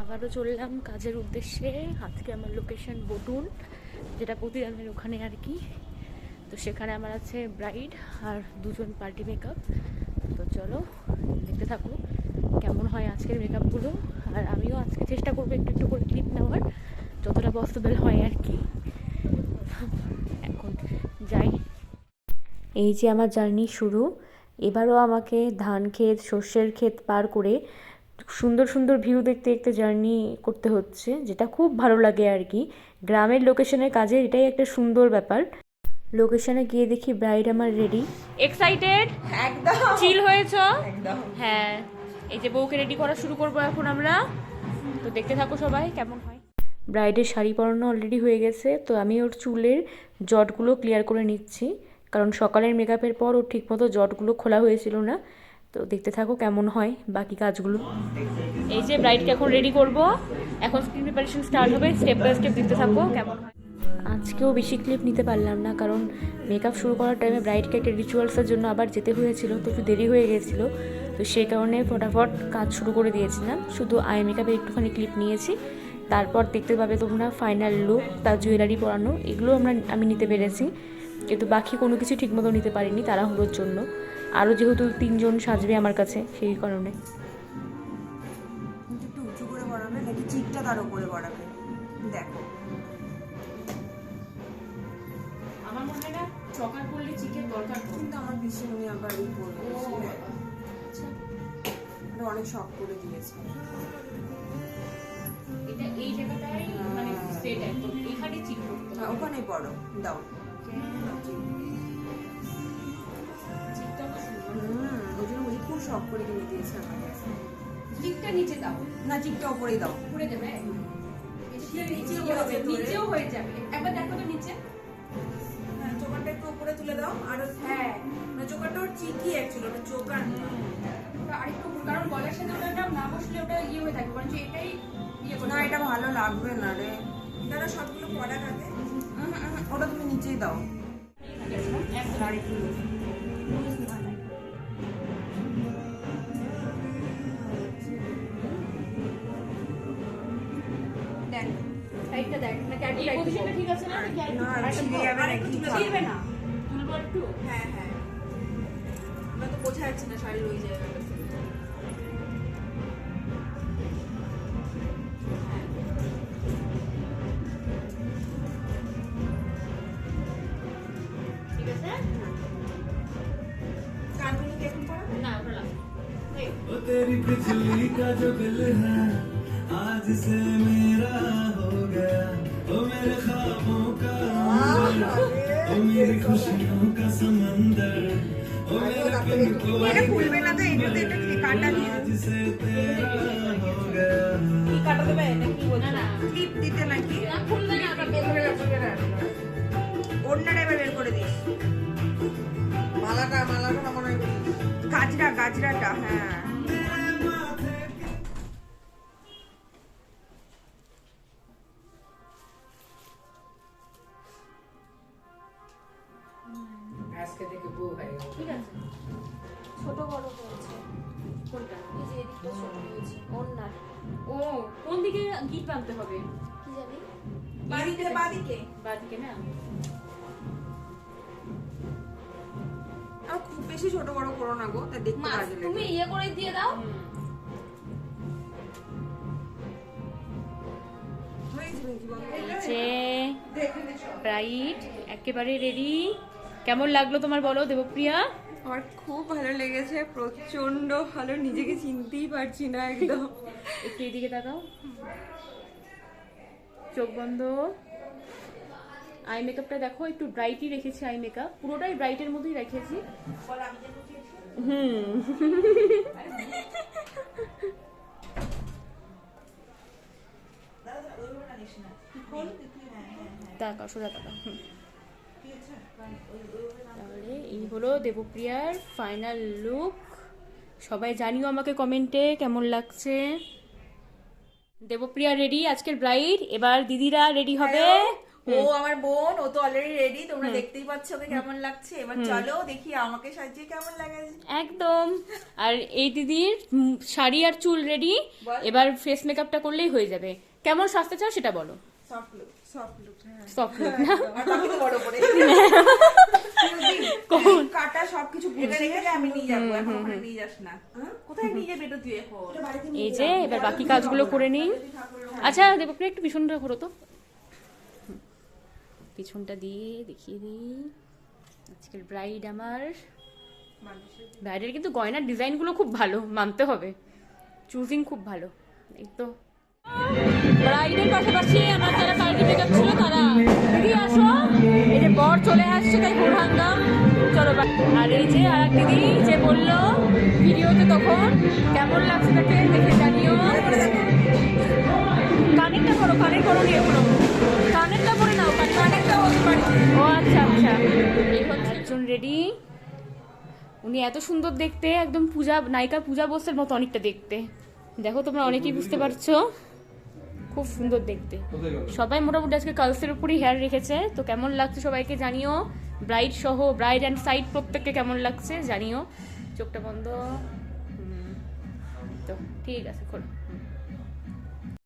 আবারও চললাম কাজের উদ্দেশ্যে। আজকে আমার লোকেশন বটুন, যেটা প্রতিদানের ওখানে আর কি। তো সেখানে আমার আছে ব্রাইড আর দুজন পার্টি মেকআপ। তো চলো দেখতে থাকো কেমন হয় আজকের মেকআপগুলো। আর আমিও আজকে চেষ্টা করবো একটু একটু করে ক্লিপ নেওয়ার, যতটা পসিবল হয় আর কি। এখন যাই। এই যে আমার জার্নি শুরু। এবারও আমাকে ধান ক্ষেত, শস্যের ক্ষেত পার করে সুন্দর সুন্দর ভিউ দেখতে দেখতে জার্নি করতে হচ্ছে, যেটা খুব ভালো লাগে আর কি। গ্রামের লোকেশনের কাজে এটাই একটা সুন্দর ব্যাপার। লোকেশনে গিয়ে দেখি ব্রাইড আমার রেডি। এক্সাইটেড? একদম চিল হয়েছ? একদম। হ্যাঁ, এই যে বউকে রেডি করা শুরু করবো এখন আমরা। তো দেখতে থাকো সবাই কেমন হয়। ব্রাইডের শাড়ি পরানো অলরেডি হয়ে গেছে, তো আমি ওর চুলের জটগুলো ক্লিয়ার করে নিচ্ছি, কারণ সকালের মেকআপের পর ওর ঠিকমতো জটগুলো খোলা হয়েছিল না। তো দেখতে থাকো কেমন হয় বাকি কাজগুলো। এই যে ব্রাইডকে এখন রেডি করব, এখন স্ক্রিন প্রিপারেশন স্টার্ট হবে, স্টেপ বাই স্টেপ দেখতে থাকো কেমন হয়। আজকেও বেশি ক্লিপ নিতে পারলাম না, কারণ মেকআপ শুরু করার টাইমে ব্রাইডকে একটা রিচুয়ালসের জন্য আবার যেতে হয়েছিল, তো একটু দেরি হয়ে গেছিলো। তো সেই কারণে ফটাফট কাজ শুরু করে দিয়েছিলাম। শুধু আই মেকআপের একটুখানি ক্লিপ নিয়েছি। তারপর দেখতে পাবে তোমরা ফাইনাল লুক, তার জুয়েলারি পরানো, এগুলো আমি নিতে পেরেছি। কিন্তু বাকি কোনো কিছু ঠিকমতো নিতে পারিনি তাড়াহুড়োর জন্য। আরও যেহেতু 3জন সাজবে আমার কাছে, সেই কারণে। একটু উঁচু করে বাড়াবে নাকি চিকটা তার উপরে বাড়াবে? দেখো আমার মনে হয় না চকার করলে চিকেন দরকার, কিন্তু আমার পিছনে আমি আবার এই করবো, এটা অনেক শখ করে দিয়েছে। এটা এই জায়গাটাই মানে সেট একদম, এখানে চিক করতে হবে। ওখানে পড়ো, দাও। চিকটা তো সুন্দর। ওই জন্য ওই খুব শখ করে কিনে দিয়েছে আমাকে। চিকটা নিচে দাও, না চিকটা উপরেই দাও। উপরে দেবে। নিচেও নিচেও হয়ে যাবে, একবার দেখো তো নিচে। হ্যাঁ, চোকারটা একটু উপরে তুলে দাও। আর হ্যাঁ, মানে চোকারটা ওর চিকই অ্যাকচুয়ালি, ওটা চোকার না। ওটা আরেকটু, কারণ গলার সাথে ওটা না বসলে ওটা ইয়ে হয়ে থাকবে, কারণ এটাই ইয়ে করতে না, এটা ভালো লাগবে না রে। দাদা সবগুলো পড়া থাকে, ওটা তুমি নিচেই দাও। শাড়িগুলো দেখ সাইডটা দেখ, না ক্যাট এই পজিশনটা ঠিক আছে না? না, ছিঁড়ে যাবে নাকি? ছিড়বে না, তুলবো একটু। হ্যাঁ হ্যাঁ, ওটা তো বোঝা যাচ্ছে না শাড়ির ওই জায়গাটা। ঠিক আছে কানগুলো কি এখন পড়া? না, ওটা লাগবে। ओ तेरी बिजली का जो दिल है आज से मेरा हो गया, ओ मेरे ख्वाबों का अंबर, ओ मेरी खुशियों का समंदर, ओ मेरे पिंको এটা খুলবে না তো, এটাতে এটা কি কাটা দিয়ে आज से तेरा हो गया। কি কাটা দেবে নাকি? না না, ক্লিপ দিতে নাকি? না খুলবে না, ওটা বের হয়ে যাবে। ওড়নাটা এবার বের করে দিস। মালাটা না মনে হয় গাজরাটা। হ্যাঁ, আজকে থেকে বউ হয়ে গেছে। ঠিক আছে, ছোট বড় হয়েছে কোনটা? এই যে এদিকটা ছোট হয়েছে ওন্না। ও কোন দিকে গিট বাঁধতে হবে কি জানি? বাদিকে বাদিকে না? আর খুব বেশি ছোট বড় করো না গো, তা দেখতে বাজে তুমি লাগে। ইয়ে করে দিয়ে দাও। ব্রাইড একেবারে রেডি। কেমন লাগলো তোমার বলো দেবপ্রিয়া? আমার খুব ভালো লেগেছে, প্রচন্ড ভালো, নিজেকে চিনতেই পারছি না একদম। একটু এদিকে তাকাও, চোখ বন্ধ। আই মেকআপটা দেখো, একটু ব্রাইটই রেখেছি, আই মেকআপ পুরোটাই ব্রাইটের মধ্যেই রেখেছি। তাকাও, সোজা তাকাও। তাহলে এই হলো দেবপ্রিয়ার ফাইনাল লুক। সবাই জানিও আমাকে কমেন্টে কেমন লাগছে। দেবপ্রিয়া রেডি, আজকের ব্রাইড। এবার দিদিরা রেডি হবে। ও আমার বোন, ও তো অলরেডি রেডি, তোমরা দেখতেই পাচ্ছ ওকে কেমন লাগছে। এবার চলো দেখি আমাকে সাজিয়ে কেমন লাগে। একদম। আর এই দিদির শাড়ি আর চুল রেডি, বল। এবার ফেস মেকআপটা করলেই হয়ে যাবে। কেমন সাজতে চাও সেটা বলো। Soft look, soft look. Soft look না? আর বাকি তো বড় করে কাটা সবকিছু এটা রেখে দে, আমি নিয়ে যাবো। এখন ওখানে নিয়ে যাস না। কোথায় নিয়ে যাবে এটা তুই এখন? এই যে এবার বাকি কাজগুলো করে নিই। আচ্ছা দেবপ্রিয়া একটু পিছনটা করো তো, পিছনটা দিয়ে দেখিয়ে দিই। আজকের ব্রাইড আমার, ব্রাইডের কিন্তু গয়নার ডিজাইনগুলো খুব ভালো, মানতে হবে, চুজিং খুব ভালো। এই তো ব্রাইডের পাশাপাশি আমার যারা পার্টি মেকআপ ছিল তারা, দিদি আসো, এই যে বর চলে আসছে তাই হুড়হাঙ্গাম, চলো। আর এই যে আর এক দিদি যে বললো ভিডিওতে, তখন কেমন লাগছে তাকে দেখে জানিও। কানেরটা করো, কানের করো নিয়ে করো, কানেরটা করে নাও, কানেরটা হতে পারে। ও আচ্ছা আচ্ছা, এই হচ্ছে একজন রেডি। উনি এত সুন্দর দেখতে, একদম পূজা নায়িকা পূজা বোসের মতো অনেকটা দেখতে। দেখো তোমরা অনেকেই বুঝতে পারছো, খুব সুন্দর দেখতে। সবাই মোটামুটি আজকে কালসের উপরই হেয়ার রেখেছে। তো কেমন লাগছে সবাইকে জানিও, ব্রাইড সহ, ব্রাইড অ্যান্ড সাইড প্রত্যেককে কেমন লাগছে জানিও। চোখটা বন্ধ, তো ঠিক আছে, খোলো।